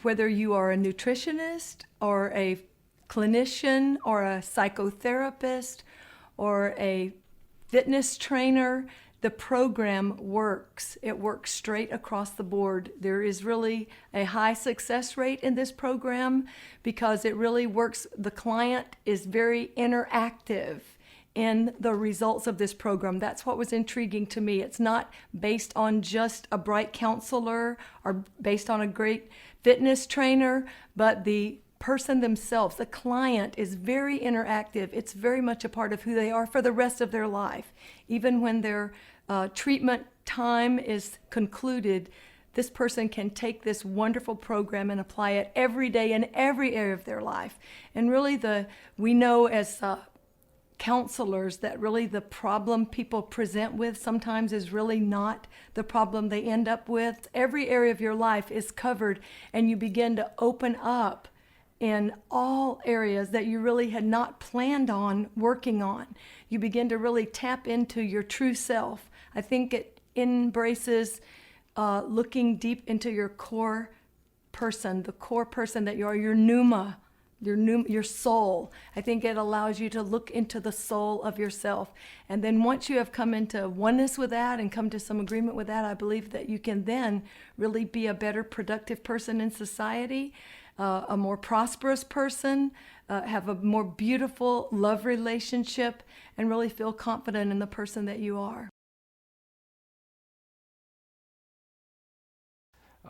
whether you are a nutritionist or a clinician or a psychotherapist or a fitness trainer, the program works. It works straight across the board. There is really a high success rate in this program because it really works. The client is very interactive in the results of this program. That's what was intriguing to me. It's not based on just a bright counselor or based on a great fitness trainer, but the person themselves, the client, is very interactive. It's very much a part of who they are for the rest of their life. Even when their treatment time is concluded, this person can take this wonderful program and apply it every day in every area of their life. And really we know as counselors that really the problem people present with sometimes is really not the problem they end up with. Every area of your life is covered, and you begin to open up in all areas that you really had not planned on working on. You begin to really tap into your true self. I think it embraces looking deep into your core person, the core person that you are, your pneuma, your soul. I think it allows you to look into the soul of yourself. And then once you have come into oneness with that and come to some agreement with that, I believe that you can then really be a better productive person in society, a more prosperous person, have a more beautiful love relationship, and really feel confident in the person that you are.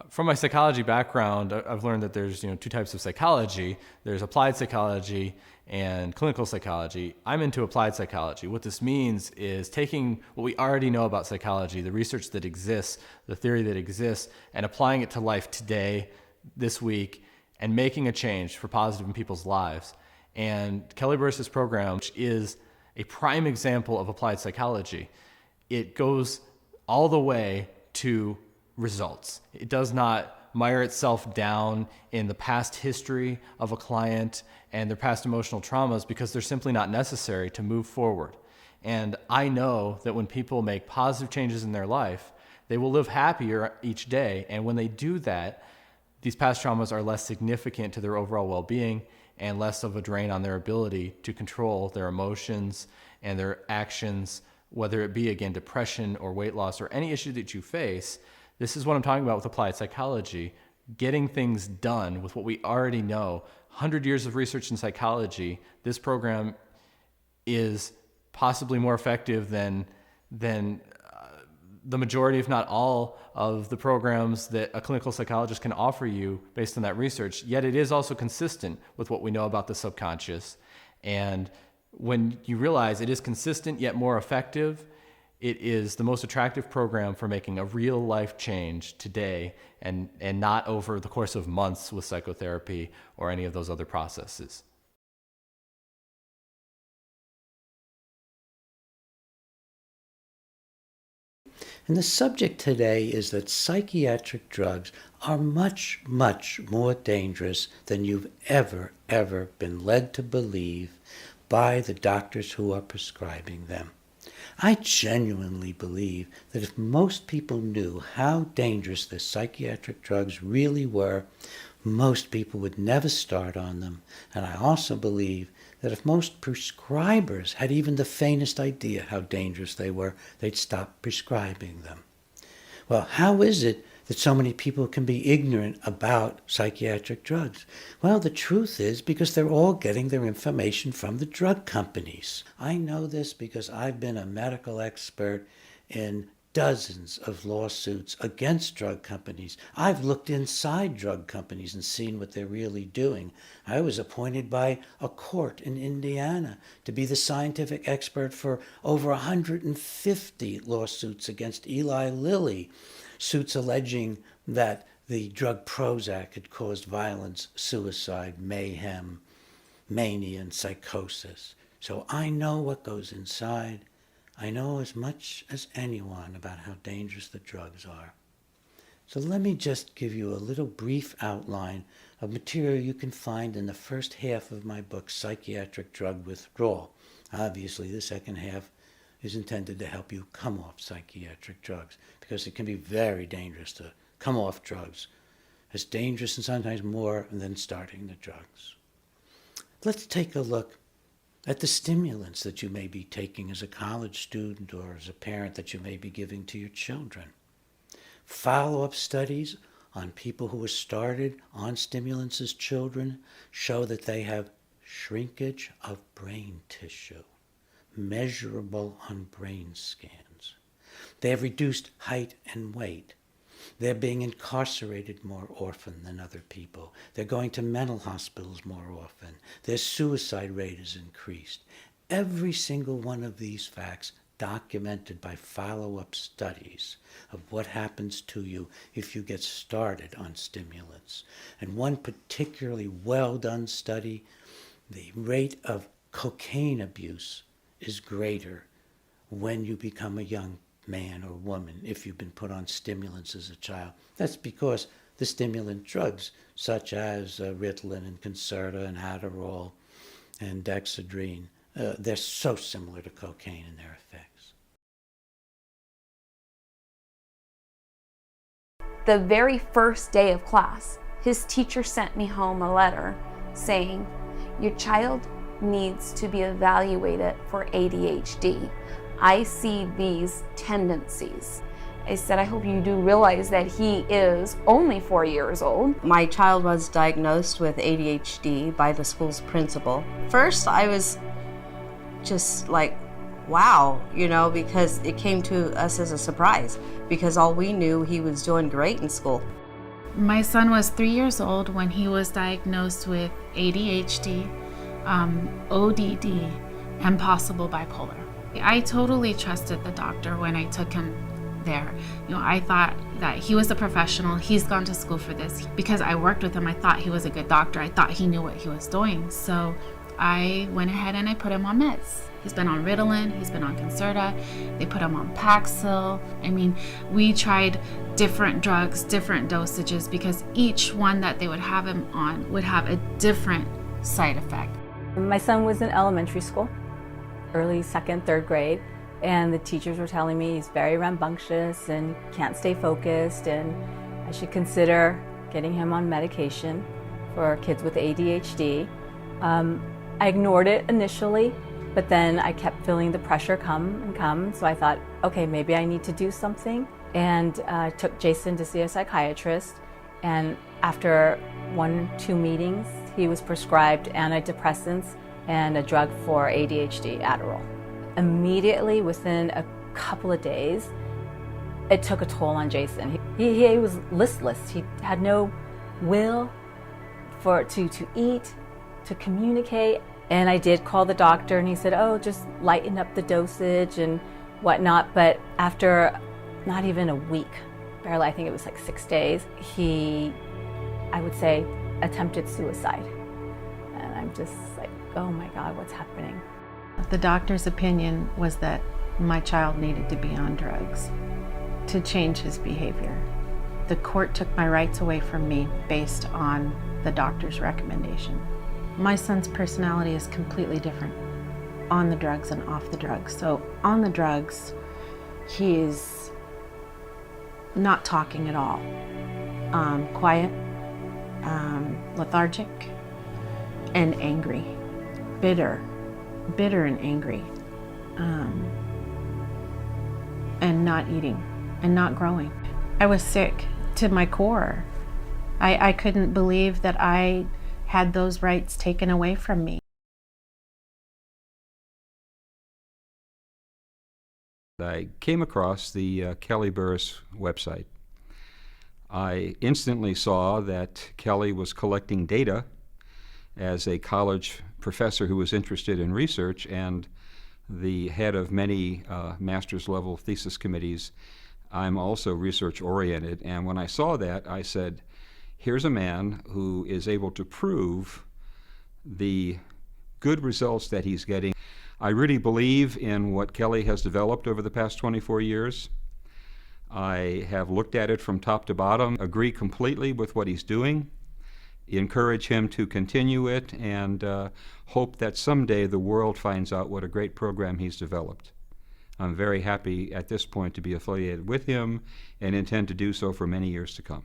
From my psychology background, I've learned that there's two types of psychology. There's applied psychology and clinical psychology. I'm into applied psychology. What this means is taking what we already know about psychology, the research that exists, the theory that exists, and applying it to life today, this week, and making a change for positive in people's lives. And Kelly Burris' program, which is a prime example of applied psychology, it goes all the way to results. It does not mire itself down in the past history of a client and their past emotional traumas because they're simply not necessary to move forward. And I know that when people make positive changes in their life, they will live happier each day. And when they do that, these past traumas are less significant to their overall well-being and less of a drain on their ability to control their emotions and their actions, whether it be, again, depression or weight loss or any issue that you face. This is what I'm talking about with applied psychology, getting things done with what we already know. 100 years of research in psychology, this program is possibly more effective than the majority, if not all, of the programs that a clinical psychologist can offer you based on that research. Yet it is also consistent with what we know about the subconscious. And when you realize it is consistent yet more effective, it is the most attractive program for making a real life change today and not over the course of months with psychotherapy or any of those other processes. And the subject today is that psychiatric drugs are much, much more dangerous than you've ever been led to believe by the doctors who are prescribing them. I genuinely believe that if most people knew how dangerous the psychiatric drugs really were, most people would never start on them. And I also believe that if most prescribers had even the faintest idea how dangerous they were, they'd stop prescribing them. Well, how is it that so many people can be ignorant about psychiatric drugs? Well, the truth is because they're all getting their information from the drug companies. I know this because I've been a medical expert in dozens of lawsuits against drug companies. I've looked inside drug companies and seen what they're really doing. I was appointed by a court in Indiana to be the scientific expert for over 150 lawsuits against Eli Lilly, suits alleging that the drug Prozac had caused violence, suicide, mayhem, mania, and psychosis. So I know what goes inside. I know as much as anyone about how dangerous the drugs are. So let me just give you a little brief outline of material you can find in the first half of my book, Psychiatric Drug Withdrawal. Obviously, the second half is intended to help you come off psychiatric drugs because it can be very dangerous to come off drugs as dangerous and sometimes more than starting the drugs. Let's take a look at the stimulants that you may be taking as a college student or as a parent that you may be giving to your children. Follow-up studies on people who were started on stimulants as children show that they have shrinkage of brain tissue, measurable on brain scans. They have reduced height and weight. They're being incarcerated more often than other people. They're going to mental hospitals more often. Their suicide rate is increased. Every single one of these facts documented by follow-up studies of what happens to you if you get started on stimulants. And one particularly well-done study, the rate of cocaine abuse is greater when you become a young man or woman if you've been put on stimulants as a child. That's because the stimulant drugs, such as Ritalin and Concerta and Adderall and Dexedrine, they're so similar to cocaine in their effects. The very first day of class, his teacher sent me home a letter saying, "Your child needs to be evaluated for ADHD. I see these tendencies." I said, "I hope you do realize that he is only 4 years old." My child was diagnosed with ADHD by the school's principal. First, I was just like, wow, because it came to us as a surprise, because all we knew, he was doing great in school. My son was 3 years old when he was diagnosed with ADHD, ODD, and possible bipolar. I totally trusted the doctor when I took him there. I thought that he was a professional. He's gone to school for this. Because I worked with him, I thought he was a good doctor. I thought he knew what he was doing. So I went ahead and I put him on meds. He's been on Ritalin, he's been on Concerta, they put him on Paxil. We tried different drugs, different dosages, because each one that they would have him on would have a different side effect. My son was in elementary school, early second, third grade, and the teachers were telling me he's very rambunctious and can't stay focused, and I should consider getting him on medication for kids with ADHD. I ignored it initially, but then I kept feeling the pressure come and come, so I thought, okay, maybe I need to do something, and took Jason to see a psychiatrist, and after 1-2 meetings, he was prescribed antidepressants and a drug for ADHD, Adderall. Immediately, within a couple of days, it took a toll on Jason. He was listless. He had no will to eat, to communicate. And I did call the doctor, and he said, oh, just lighten up the dosage and whatnot. But after not even a week, barely, I think it was like 6 days, he, I would say, attempted suicide. And I'm just like, oh my God, what's happening? The doctor's opinion was that my child needed to be on drugs to change his behavior. The court took my rights away from me based on the doctor's recommendation. My son's personality is completely different on the drugs and off the drugs. So on the drugs, he is not talking at all. Quiet, lethargic, and angry. Bitter and angry. And not eating and not growing. I was sick to my core. I couldn't believe that I had those rights taken away from me. I came across the Kelly Burris website. I instantly saw that Kelly was collecting data as a college professor who was interested in research and the head of many master's level thesis committees. I'm also research oriented, and when I saw that, I said, here's a man who is able to prove the good results that he's getting. I really believe in what Kelly has developed over the past 24 years. I have looked at it from top to bottom, agree completely with what he's doing, encourage him to continue it, and hope that someday the world finds out what a great program he's developed. I'm very happy at this point to be affiliated with him and intend to do so for many years to come.